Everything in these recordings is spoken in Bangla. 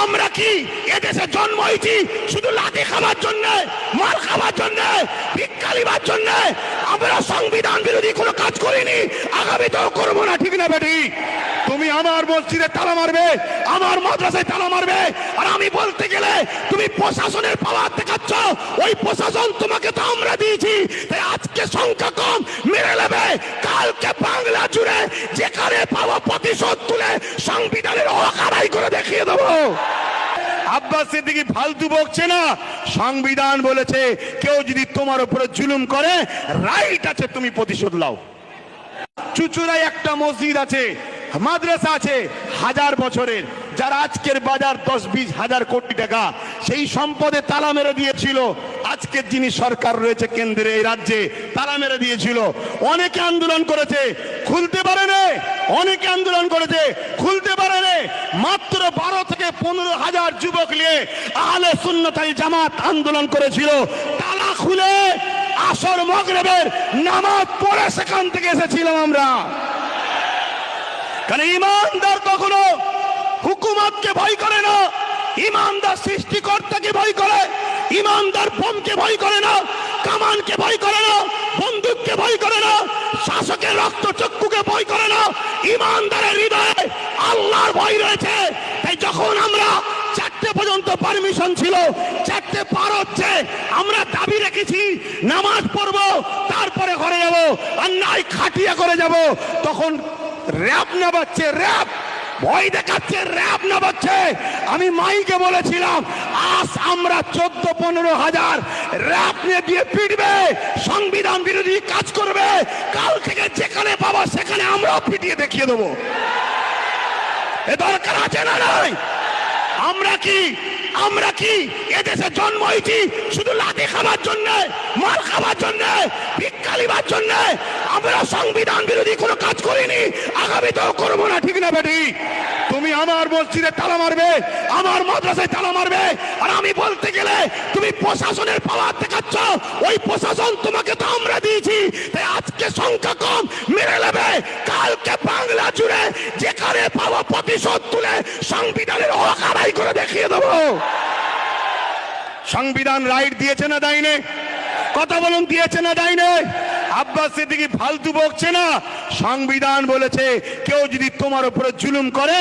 আমরা কি এদেশে জন্ম হয়েছি শুধু লাঠি খাবার জন্য, মাল খাবার জন্য, ভিক্ষা লিবার জন্য? আমরা সংবিধান বিরোধী কোনো কাজ করিনি, আগামীতেও করবো না, ঠিক না বেটি? তুমি আমার মসজিদে তালা মারবে, আমার মাদ্রাসায় তালা মারবে, আর আমি বলতে গেলে তুমি প্রশাসনের পাওয়ার দেখাচ্ছ। ওই প্রশাসন তোমাকে তো আমরা দিয়েছি, তাই আজকে সংখ্যা কম মেরে নেবে, কালকে বাংলা জুড়ে যেখানে পাওয়া প্রতিশোধ তুলে সংবিধানের হক আদায় করে দেখিয়ে দেবো। আব্বাস সিদ্দিকী ফালতু বকছে না। সংবিধান বলেছে কেউ যদি তোমার উপরে জুলুম করে, রাইট আছে তুমি প্রতিশোধ নাও। চুচুড়ায় একটা মসজিদ আছে, মাদ্রাসা আছে হাজার বছরের, যার আজকের বাজার 10-20 হাজার কোটি টাকা, সেই সম্পদে তালা মেরে দিয়েছিল। আজকের যিনি সরকার রয়েছে কেন্দ্রে, এই রাজ্যে তালা মেরে দিয়েছিল। অনেকে আন্দোলন করেছে, খুলতে পারে না। অনেকে আন্দোলন করেছে, খুলতে পারে না। মাত্র 12 থেকে 15 হাজার যুবক নিয়ে আহলে সুন্নাত ওয়াল জামাত আন্দোলন করেছিল। তালা খুলে আসর মাগরিবের নামাজ পড়ে সেখান থেকে এসেছিলাম আমরা। কারণ ইমানদার কখনো হুকুমতকে ভয় করে না, ইমানদার সৃষ্টিকর্তাকে ভয় করে। ইমানদার বোমকে ভয় করে না, কামানকে ভয় করে না, বন্দুককে ভয় করে না, শাসকের রক্তচক্ষুকে ভয় করে না। ইমানদারের হৃদয়ে আল্লাহর ভয় রয়েছে। তাই যখন আমরা 4টে পর্যন্ত পারমিশন ছিল, 4টে পার হচ্ছে, আমরা দাবি রেখেছি নামাজ পড়বো, তারপরে ঘরে যাব, আর নাই খাটিয়া করে যাব। তখন র‍্যাব না বাচ্চে, র‍্যাব ভয় দেখাচ্ছে, র‍্যাব না বাচ্চে। আমি মাইকে বলেছিলাম আজ আমরা 14-15 হাজার র‍্যাব নিয়ে দিয়ে পিটবে, সংবিধান বিরোধী কাজ করবে। কাল থেকে যেখানে পাবো সেখানে আমরা পিটিয়ে দেখিয়ে দেবো। এ দরকার আছে না নাই? আমরা কি এদেশে জন্ম হয়েছি শুধু লাঠি খাবার জন্য, মাল খাবার জন্য, ভিক্ষা লিবার জন্য? আমরা সংবিধান বিরোধী কোনো কাজ করিনি, আগামীতেও করবো না, ঠিক না বেটি? তুমি আমার মসজিদে তালা মারবে, আমার মাদ্রাসায় তালা মারবে, আর আমি বলতে গেলে তুমি প্রশাসনের পাওয়ার দেখাচ্ছ। ওই প্রশাসন তোমাকে তো আমরা দিয়েছি, তাই আজকে সংখ্যা কম মেরে নেবে, কালকে বাংলা জুড়ে যেখানে পাওয়া প্রতিশোধ তুলে সংবিধানের হক আদায় করে দেখিয়ে দেবো। সংবিধান রাইট দিয়েছে না দেয়নি? কথা বলুন, দিয়েছে না দেয়নি? আব্বাস সিদ্দিকী ফালতু বকছে না। সংবিধান বলেছে কেউ যদি তোমার উপরে জুলুম করে,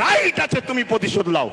রাইট আছে তুমি প্রতিশোধ নাও।